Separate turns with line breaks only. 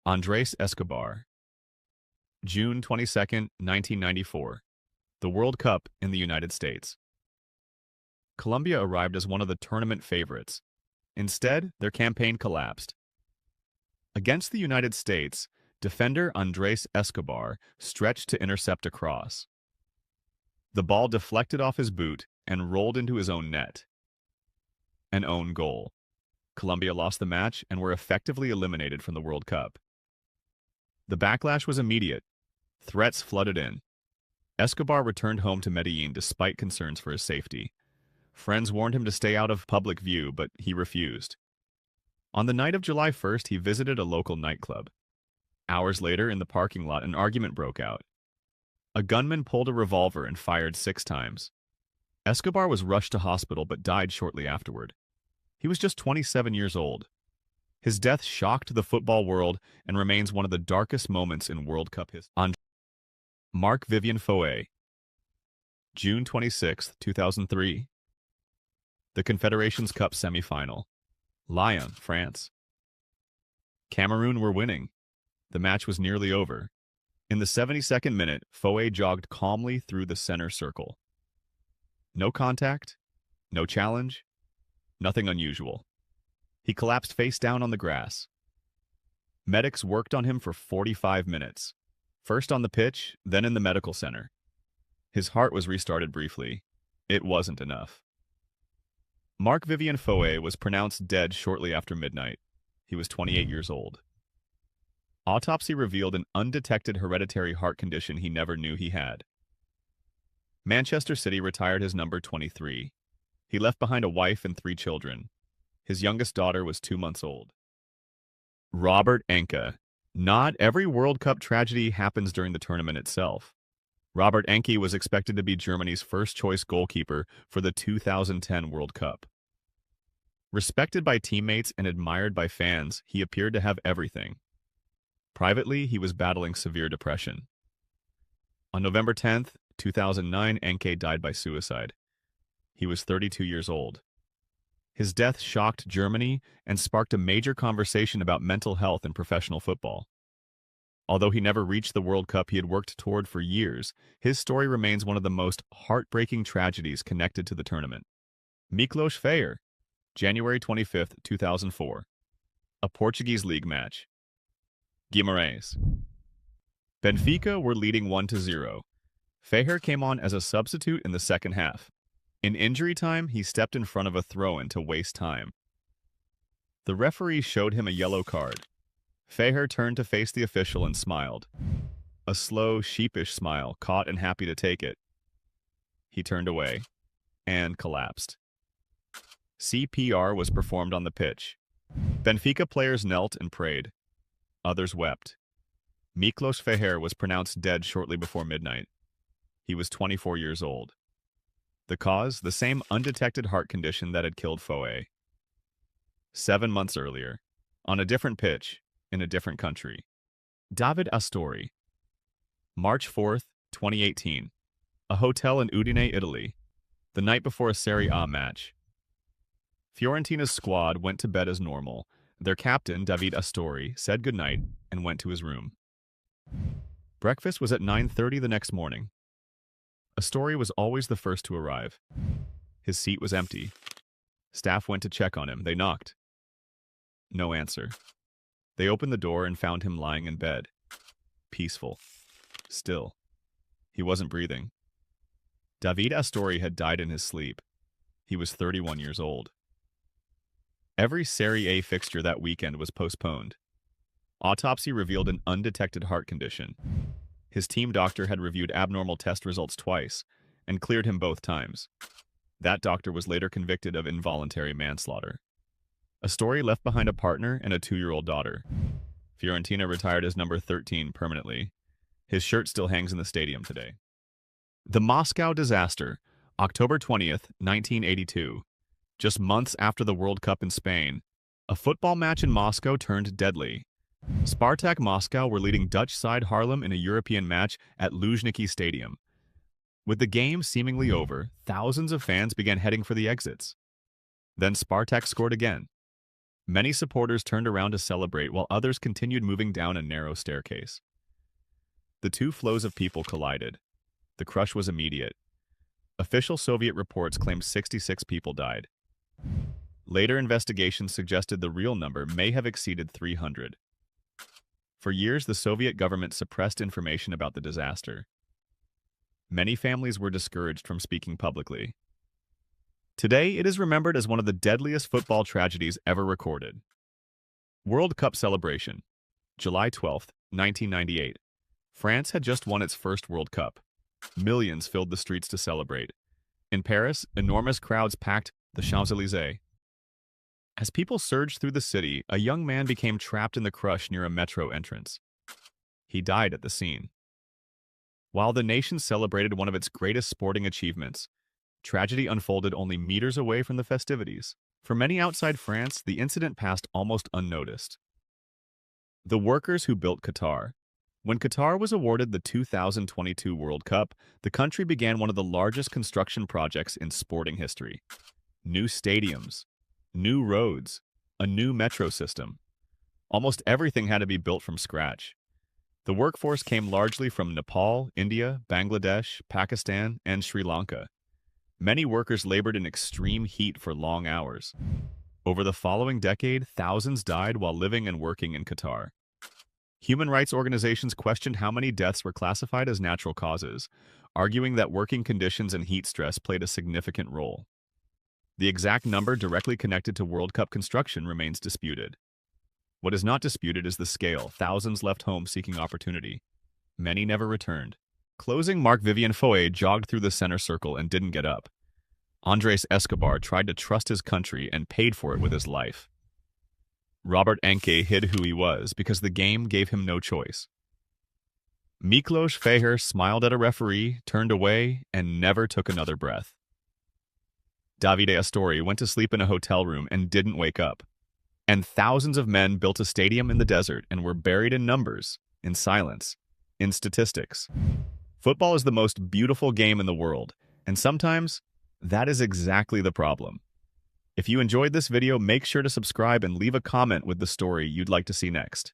Andrés Escobar. June 22, 1994. The World Cup in the United States. Colombia arrived as one of the tournament favorites. Instead, their campaign collapsed. Against the United States, defender Andrés Escobar stretched to intercept a cross. The ball deflected off his boot and rolled into his own net. An own goal. Colombia lost the match and were effectively eliminated from the World Cup. The backlash was immediate. Threats flooded in. Escobar returned home to Medellin despite concerns for his safety. Friends warned him to stay out of public view, but he refused. On the night of July 1st, he visited a local nightclub. Hours later, in the parking lot, an argument broke out. A gunman pulled a revolver and fired 6 times. Escobar was rushed to hospital but died shortly afterward. He was just 27 years old. His death shocked the football world and remains one of the darkest moments in World Cup history. Marc-Vivien Foé. June 26, 2003. The Confederations Cup semifinal. Lyon, France. Cameroon were winning. The match was nearly over. In the 72nd minute, Foé jogged calmly through the center circle. No contact, no challenge, nothing unusual. He collapsed face down on the grass. Medics worked on him for 45 minutes, first on the pitch, then in the medical center. His heart was restarted briefly. It wasn't enough. Marc-Vivien Foé was pronounced dead shortly after midnight. He was 28 years old. Autopsy revealed an undetected hereditary heart condition he never knew he had. Manchester City retired his number 23. He left behind a wife and 3 children. His youngest daughter was 2 months old. Robert Enke. Not every World Cup tragedy happens during the tournament itself. Robert Enke was expected to be Germany's first-choice goalkeeper for the 2010 World Cup. Respected by teammates and admired by fans, he appeared to have everything. Privately, he was battling severe depression. On November 10, 2009, Enke died by suicide. He was 32 years old. His death shocked Germany and sparked a major conversation about mental health in professional football. Although he never reached the World Cup he had worked toward for years, his story remains one of the most heartbreaking tragedies connected to the tournament. Miklós Fehér, January 25, 2004. A Portuguese league match. Guimarães. Benfica were leading 1-0. Fehér came on as a substitute in the second half. In injury time, he stepped in front of a throw-in to waste time. The referee showed him a yellow card. Fehér turned to face the official and smiled. A slow, sheepish smile, caught and happy to take it. He turned away and collapsed. CPR was performed on the pitch. Benfica players knelt and prayed. Others wept. Miklós Fehér was pronounced dead shortly before midnight. He was 24 years old. The cause, the same undetected heart condition that had killed Foé. 7 months earlier, on a different pitch, in a different country. Davide Astori. March 4, 2018. A hotel in Udine, Italy. The night before a Serie A match. Fiorentina's squad went to bed as normal. Their captain, Davide Astori, said goodnight and went to his room. Breakfast was at 9:30 the next morning. Astori was always the first to arrive. His seat was empty. Staff went to check on him. They knocked. No answer. They opened the door and found him lying in bed. Peaceful. Still. He wasn't breathing. Davide Astori had died in his sleep. He was 31 years old. Every Serie A fixture that weekend was postponed. Autopsy revealed an undetected heart condition. His team doctor had reviewed abnormal test results twice and cleared him both times. That doctor was later convicted of involuntary manslaughter. Astori left behind a partner and a 2-year-old daughter. Fiorentina retired his number 13 permanently. His shirt still hangs in the stadium today. The Moscow disaster, October 20th, 1982. Just months after the World Cup in Spain, a football match in Moscow turned deadly. Spartak Moscow were leading Dutch side Haarlem in a European match at Luzhniki Stadium. With the game seemingly over, thousands of fans began heading for the exits. Then Spartak scored again. Many supporters turned around to celebrate while others continued moving down a narrow staircase. The two flows of people collided. The crush was immediate. Official Soviet reports claimed 66 people died. Later investigations suggested the real number may have exceeded 300. For years, the Soviet government suppressed information about the disaster. Many families were discouraged from speaking publicly. Today, it is remembered as one of the deadliest football tragedies ever recorded. World Cup celebration. July 12, 1998. France had just won its first World Cup. Millions filled the streets to celebrate. In Paris, enormous crowds packed the Champs-Élysées. As people surged through the city, a young man became trapped in the crush near a metro entrance. He died at the scene. While the nation celebrated one of its greatest sporting achievements, tragedy unfolded only meters away from the festivities. For many outside France, the incident passed almost unnoticed. The workers who built Qatar. When Qatar was awarded the 2022 World Cup, the country began one of the largest construction projects in sporting history. New stadiums, new roads, a new metro system. Almost everything had to be built from scratch. The workforce came largely from Nepal, India, Bangladesh, Pakistan, and Sri Lanka. Many workers labored in extreme heat for long hours. Over the following decade, thousands died while living and working in Qatar. Human rights organizations questioned how many deaths were classified as natural causes, arguing that working conditions and heat stress played a significant role. The exact number directly connected to World Cup construction remains disputed. What is not disputed is the scale. Thousands left home seeking opportunity. Many never returned. Closing, Marc-Vivien Foé jogged through the center circle and didn't get up. Andrés Escobar tried to trust his country and paid for it with his life. Robert Enke hid who he was because the game gave him no choice. Miklós Fehér smiled at a referee, turned away, and never took another breath. Davide Astori went to sleep in a hotel room and didn't wake up. And thousands of men built a stadium in the desert and were buried in numbers, in silence, in statistics. Football is the most beautiful game in the world, and sometimes that is exactly the problem. If you enjoyed this video, make sure to subscribe and leave a comment with the story you'd like to see next.